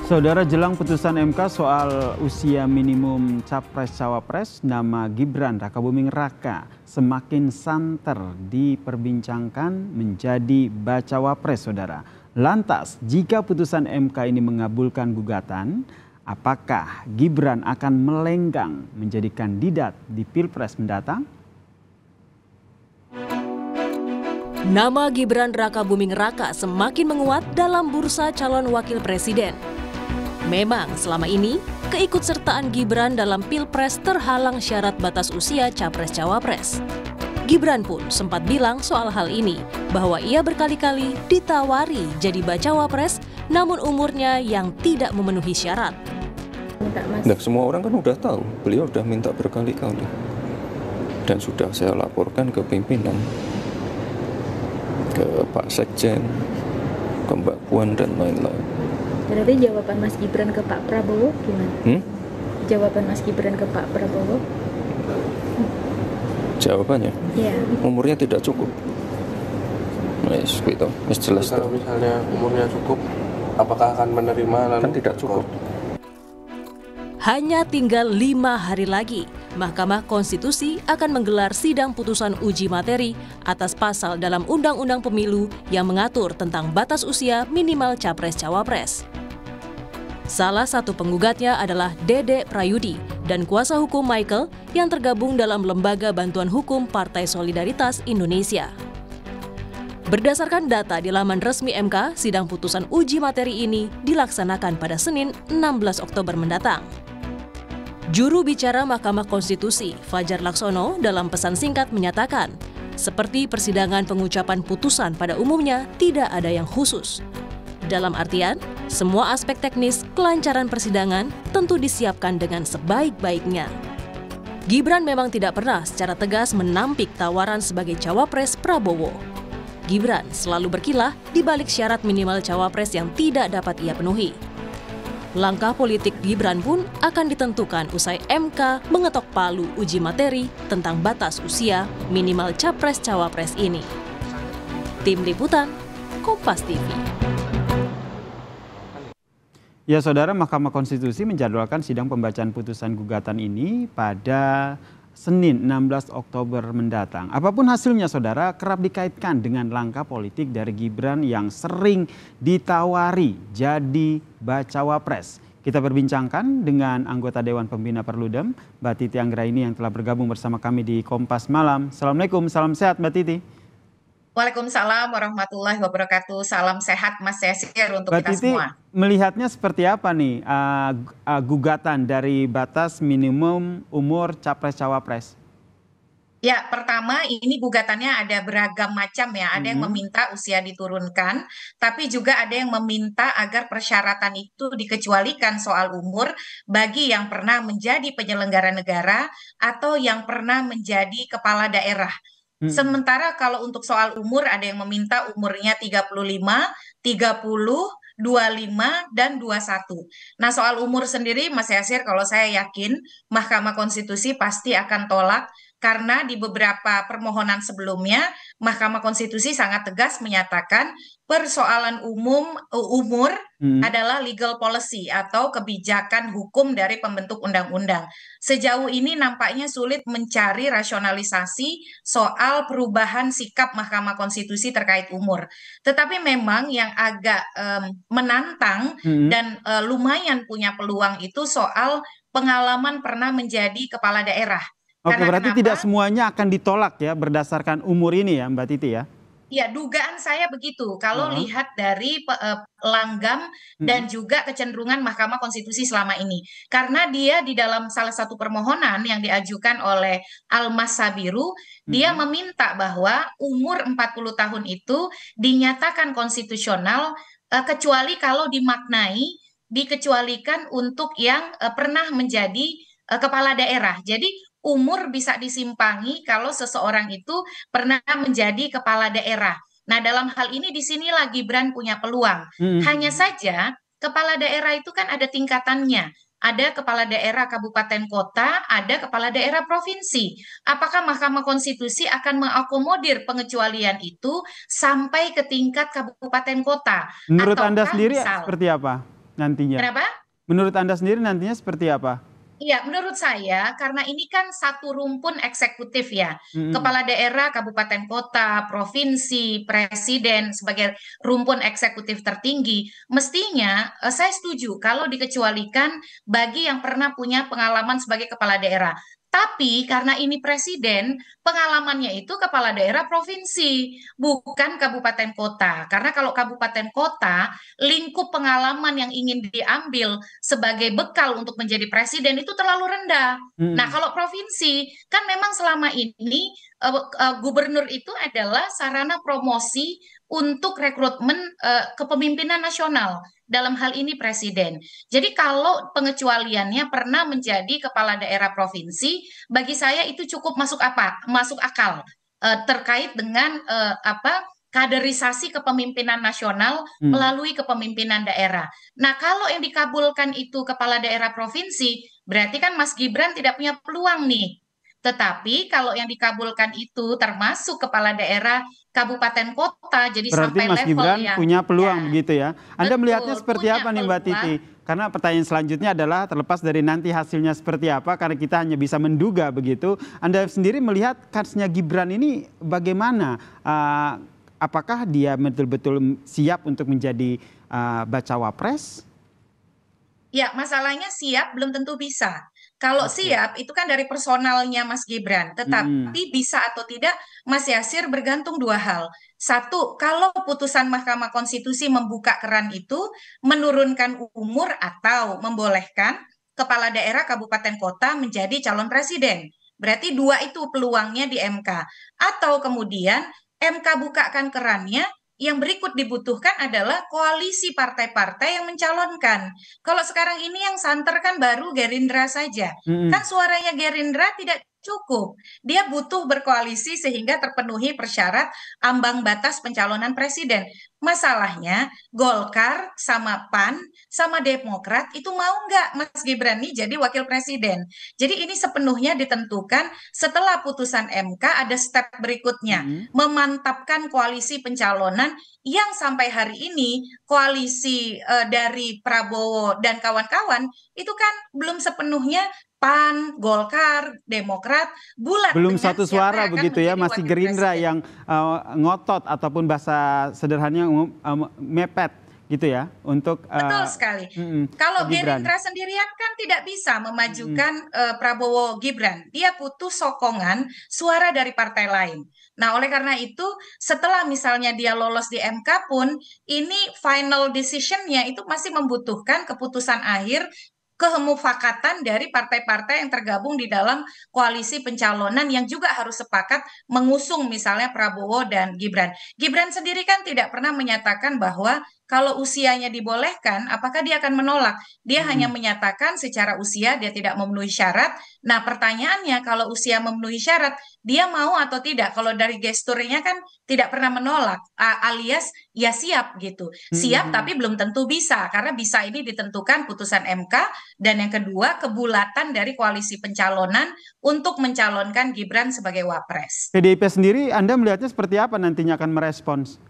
Saudara, jelang putusan MK soal usia minimum Capres-Cawapres, nama Gibran Rakabuming Raka semakin santer diperbincangkan menjadi bacawa pres, saudara. Lantas, jika putusan MK ini mengabulkan gugatan, apakah Gibran akan melenggang menjadi kandidat di Pilpres mendatang? Nama Gibran Rakabuming Raka semakin menguat dalam bursa calon wakil presiden. Memang selama ini, keikutsertaan Gibran dalam Pilpres terhalang syarat batas usia Capres-Cawapres. Gibran pun sempat bilang soal hal ini, bahwa ia berkali-kali ditawari jadi bacawa pres, namun umurnya yang tidak memenuhi syarat. Nah, semua orang kan udah tahu, beliau udah minta berkali-kali. Dan sudah saya laporkan ke pimpinan, ke Pak Sekjen, ke Mbak Puan, dan lain-lain. Berarti jawaban Mas Gibran ke Pak Prabowo gimana? Jawaban Mas Gibran ke Pak Prabowo? Jawabannya? Iya. Umurnya tidak cukup. Wes gitu, wes jelas. Kalau misalnya umurnya cukup, apakah akan menerima lalu? Kan tidak cukup. Hanya tinggal 5 hari lagi, Mahkamah Konstitusi akan menggelar sidang putusan uji materi atas pasal dalam Undang-Undang Pemilu yang mengatur tentang batas usia minimal Capres-Cawapres. Salah satu penggugatnya adalah Dede Prayudi dan kuasa hukum Michael yang tergabung dalam Lembaga Bantuan Hukum Partai Solidaritas Indonesia. Berdasarkan data di laman resmi MK, sidang putusan uji materi ini dilaksanakan pada Senin 16 Oktober mendatang. Juru bicara Mahkamah Konstitusi, Fajar Laksono, dalam pesan singkat menyatakan, seperti persidangan pengucapan putusan pada umumnya tidak ada yang khusus. Dalam artian, semua aspek teknis kelancaran persidangan tentu disiapkan dengan sebaik-baiknya. Gibran memang tidak pernah secara tegas menampik tawaran sebagai cawapres Prabowo. Gibran selalu berkilah di balik syarat minimal cawapres yang tidak dapat ia penuhi. Langkah politik Gibran pun akan ditentukan usai MK mengetok palu uji materi tentang batas usia minimal Capres-Cawapres ini. Tim Liputan, Kompas TV. Ya, saudara, Mahkamah Konstitusi menjadwalkan sidang pembacaan putusan gugatan ini pada Senin 16 Oktober mendatang. Apapun hasilnya, saudara, kerap dikaitkan dengan langkah politik dari Gibran yang sering ditawari jadi bacawa pres. Kita berbincangkan dengan anggota Dewan Pembina Perludem, Mbak Titi Anggraini, yang telah bergabung bersama kami di Kompas Malam. Assalamualaikum, salam sehat Mbak Titi. Waalaikumsalam warahmatullahi wabarakatuh. Salam sehat Mas Yasir untuk Mbak kita Titi, semua. melihatnya seperti apa nih gugatan dari batas minimum umur Capres-Cawapres? Ya, pertama ini gugatannya ada beragam macam ya. Ada yang meminta usia diturunkan, tapi juga ada yang meminta agar persyaratan itu dikecualikan soal umur bagi yang pernah menjadi penyelenggara negara atau yang pernah menjadi kepala daerah. Sementara kalau untuk soal umur ada yang meminta umurnya 35, 30, 25, dan 21. Nah, soal umur sendiri Mas Yasir, kalau saya yakin Mahkamah Konstitusi pasti akan tolak karena di beberapa permohonan sebelumnya Mahkamah Konstitusi sangat tegas menyatakan persoalan umur adalah legal policy atau kebijakan hukum dari pembentuk undang-undang. Sejauh ini nampaknya sulit mencari rasionalisasi soal perubahan sikap Mahkamah Konstitusi terkait umur. Tetapi memang yang agak menantang dan lumayan punya peluang itu soal pengalaman pernah menjadi kepala daerah. Oke, Karena berarti kenapa? tidak semuanya akan ditolak ya berdasarkan umur ini ya Mbak Titi ya? Ya, dugaan saya begitu. Kalau lihat dari langgam dan juga kecenderungan Mahkamah Konstitusi selama ini. Karena dia di dalam salah satu permohonan yang diajukan oleh Almas Sabiru, dia meminta bahwa umur 40 tahun itu dinyatakan konstitusional kecuali kalau dimaknai, dikecualikan untuk yang pernah menjadi kepala daerah. Jadi umur bisa disimpangi kalau seseorang itu pernah menjadi kepala daerah. Nah, dalam hal ini disinilah Gibran punya peluang. Hanya saja kepala daerah itu kan ada tingkatannya. Ada kepala daerah kabupaten kota, ada kepala daerah provinsi. Apakah Mahkamah Konstitusi akan mengakomodir pengecualian itu sampai ke tingkat kabupaten kota? Menurut Anda Ataukah sendiri misal seperti apa? nantinya? Kenapa? Menurut Anda sendiri nantinya seperti apa? Iya, menurut saya karena ini kan satu rumpun eksekutif ya, Mm-mm. kepala daerah, kabupaten kota, provinsi, presiden sebagai rumpun eksekutif tertinggi, mestinya saya setuju kalau dikecualikan bagi yang pernah punya pengalaman sebagai kepala daerah. Tapi karena ini presiden, pengalamannya itu kepala daerah provinsi, bukan kabupaten kota. Karena kalau kabupaten kota, lingkup pengalaman yang ingin diambil sebagai bekal untuk menjadi presiden itu terlalu rendah. Nah, Mm-mm. kalau provinsi kan memang selama ini gubernur itu adalah sarana promosi untuk rekrutmen kepemimpinan nasional. Dalam hal ini presiden. Jadi kalau pengecualiannya pernah menjadi kepala daerah provinsi, bagi saya itu cukup masuk akal terkait dengan kaderisasi kepemimpinan nasional Mm. melalui kepemimpinan daerah. Nah, kalau yang dikabulkan itu kepala daerah provinsi, berarti kan Mas Gibran tidak punya peluang nih. Tetapi kalau yang dikabulkan itu termasuk kepala daerah kabupaten kota, jadi Berarti sampai Mas level Gibran yang punya peluang ya, begitu ya. Anda melihatnya betul seperti punya apa nih Mbak peluang. Titi? Karena pertanyaan selanjutnya adalah terlepas dari nanti hasilnya seperti apa, karena kita hanya bisa menduga begitu. Anda sendiri melihat kansnya Gibran ini bagaimana? Apakah dia betul-betul siap untuk menjadi bacawa pres? Ya, masalahnya siap belum tentu bisa. Kalau Oke. siap itu kan dari personalnya Mas Gibran, Mm-mm. tetapi bisa atau tidak Mas Yasir bergantung dua hal. Satu, kalau putusan Mahkamah Konstitusi membuka keran itu, menurunkan umur atau membolehkan kepala daerah kabupaten kota menjadi calon presiden. Berarti dua itu peluangnya di MK. Atau kemudian MK bukakan kerannya, yang berikut dibutuhkan adalah koalisi partai-partai yang mencalonkan. Kalau sekarang ini yang santer kan baru Gerindra saja. Kan Mm-mm. suaranya Gerindra tidak cukup. Dia butuh berkoalisi sehingga terpenuhi persyarat ambang batas pencalonan presiden. Masalahnya Golkar sama PAN sama Demokrat itu mau nggak Mas Gibran nih jadi wakil presiden. Jadi ini sepenuhnya ditentukan setelah putusan MK ada step berikutnya. Mm-mm. Memantapkan koalisi pencalonan yang sampai hari ini koalisi dari Prabowo dan kawan-kawan itu kan belum sepenuhnya PAN, Golkar, Demokrat bulat Belum dengan satu siapa suara yang akan begitu ya, menjadi masih wakil Gerindra presiden. yang ngotot ataupun bahasa sederhananya mepet gitu ya untuk Betul sekali. ke Kalau Gibran. Gerindra sendirian kan tidak bisa memajukan Prabowo Gibran. Dia butuh sokongan suara dari partai lain. Nah, oleh karena itu, setelah misalnya dia lolos di MK pun, ini final decision-nya itu masih membutuhkan keputusan akhir kemufakatan dari partai-partai yang tergabung di dalam koalisi pencalonan yang juga harus sepakat mengusung misalnya Prabowo dan Gibran. Gibran sendiri kan tidak pernah menyatakan bahwa kalau usianya dibolehkan, apakah dia akan menolak? Dia hanya Mm-mm. menyatakan secara usia dia tidak memenuhi syarat. Nah, pertanyaannya kalau usia memenuhi syarat, dia mau atau tidak? Kalau dari gesturnya kan tidak pernah menolak, alias ya siap gitu. Siap Mm-mm. tapi belum tentu bisa, karena bisa ini ditentukan putusan MK. Dan yang kedua, kebulatan dari koalisi pencalonan untuk mencalonkan Gibran sebagai wapres. PDIP sendiri Anda melihatnya seperti apa nantinya akan merespons?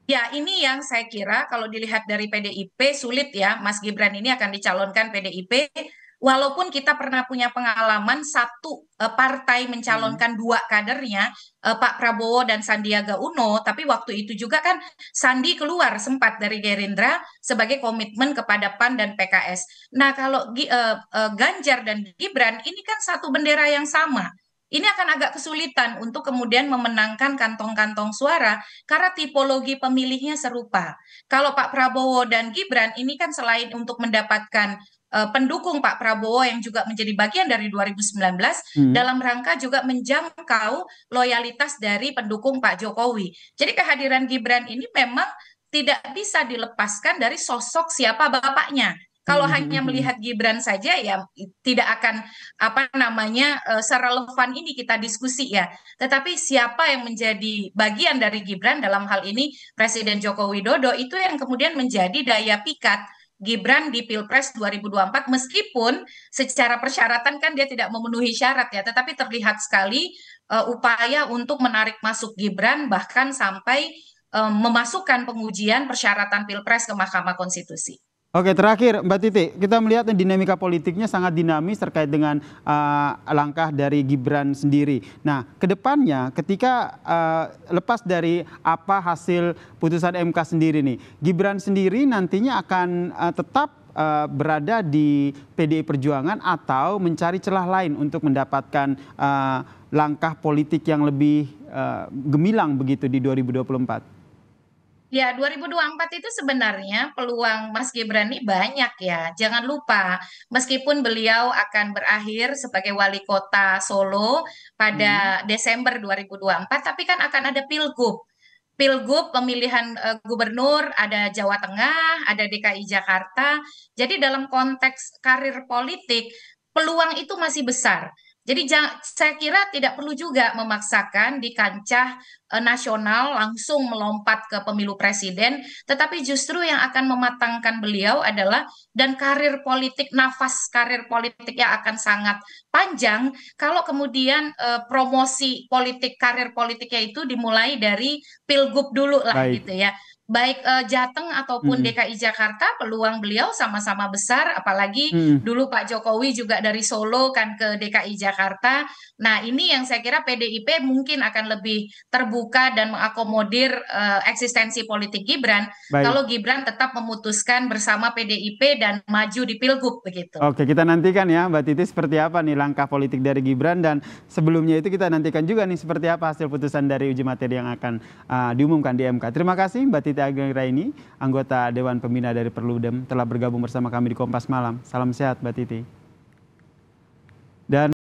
Ya, ini yang saya kira kalau dilihat dari PDIP sulit ya, Mas Gibran ini akan dicalonkan PDIP. Walaupun kita pernah punya pengalaman satu partai Mm. mencalonkan dua kadernya, Pak Prabowo dan Sandiaga Uno, tapi waktu itu juga kan Sandi keluar sempat dari Gerindra sebagai komitmen kepada PAN dan PKS. Nah, kalau Ganjar dan Gibran ini kan satu bendera yang sama. Ini akan agak kesulitan untuk kemudian memenangkan kantong-kantong suara karena tipologi pemilihnya serupa. Kalau Pak Prabowo dan Gibran ini kan selain untuk mendapatkan pendukung Pak Prabowo yang juga menjadi bagian dari 2019 Mm. dalam rangka juga menjangkau loyalitas dari pendukung Pak Jokowi. Jadi kehadiran Gibran ini memang tidak bisa dilepaskan dari sosok siapa bapaknya. Kalau hanya melihat Gibran saja ya tidak akan serelevan ini kita diskusi ya. Tetapi siapa yang menjadi bagian dari Gibran dalam hal ini Presiden Joko Widodo itu yang kemudian menjadi daya pikat Gibran di Pilpres 2024 meskipun secara persyaratan kan dia tidak memenuhi syarat ya, tetapi terlihat sekali upaya untuk menarik masuk Gibran bahkan sampai memasukkan pengujian persyaratan Pilpres ke Mahkamah Konstitusi. Oke, terakhir Mbak Titi, kita melihat dinamika politiknya sangat dinamis terkait dengan langkah dari Gibran sendiri. Nah, kedepannya ketika lepas dari apa hasil putusan MK sendiri nih, Gibran sendiri nantinya akan tetap berada di PDI Perjuangan atau mencari celah lain untuk mendapatkan langkah politik yang lebih gemilang begitu di 2024? Ya, 2024 itu sebenarnya peluang Mas Gibran ini banyak ya. Jangan lupa, meskipun beliau akan berakhir sebagai wali kota Solo pada Desember 2024, tapi kan akan ada Pilgub. Pilgub pemilihan gubernur, ada Jawa Tengah, ada DKI Jakarta. Jadi dalam konteks karir politik, peluang itu masih besar. Jadi saya kira tidak perlu juga memaksakan di kancah nasional langsung melompat ke pemilu presiden, tetapi justru yang akan mematangkan beliau adalah dan karir politik, nafas karir politiknya akan sangat panjang kalau kemudian promosi politik, karir politiknya itu dimulai dari Pilgub dulu lah gitu ya. Baik Jateng ataupun DKI Jakarta, peluang beliau sama-sama besar, apalagi dulu Pak Jokowi juga dari Solo kan ke DKI Jakarta. Nah, ini yang saya kira PDIP mungkin akan lebih terbuka dan mengakomodir eksistensi politik Gibran kalau Gibran tetap memutuskan bersama PDIP dan maju di Pilgub begitu. Oke, kita nantikan ya Mbak Titi seperti apa nih langkah politik dari Gibran, dan sebelumnya itu kita nantikan juga nih seperti apa hasil putusan dari uji materi yang akan diumumkan di MK. Terima kasih Mbak Titi Anggraini, anggota Dewan Pembina dari Perludem, telah bergabung bersama kami di Kompas Malam. Salam sehat Mbak Titi.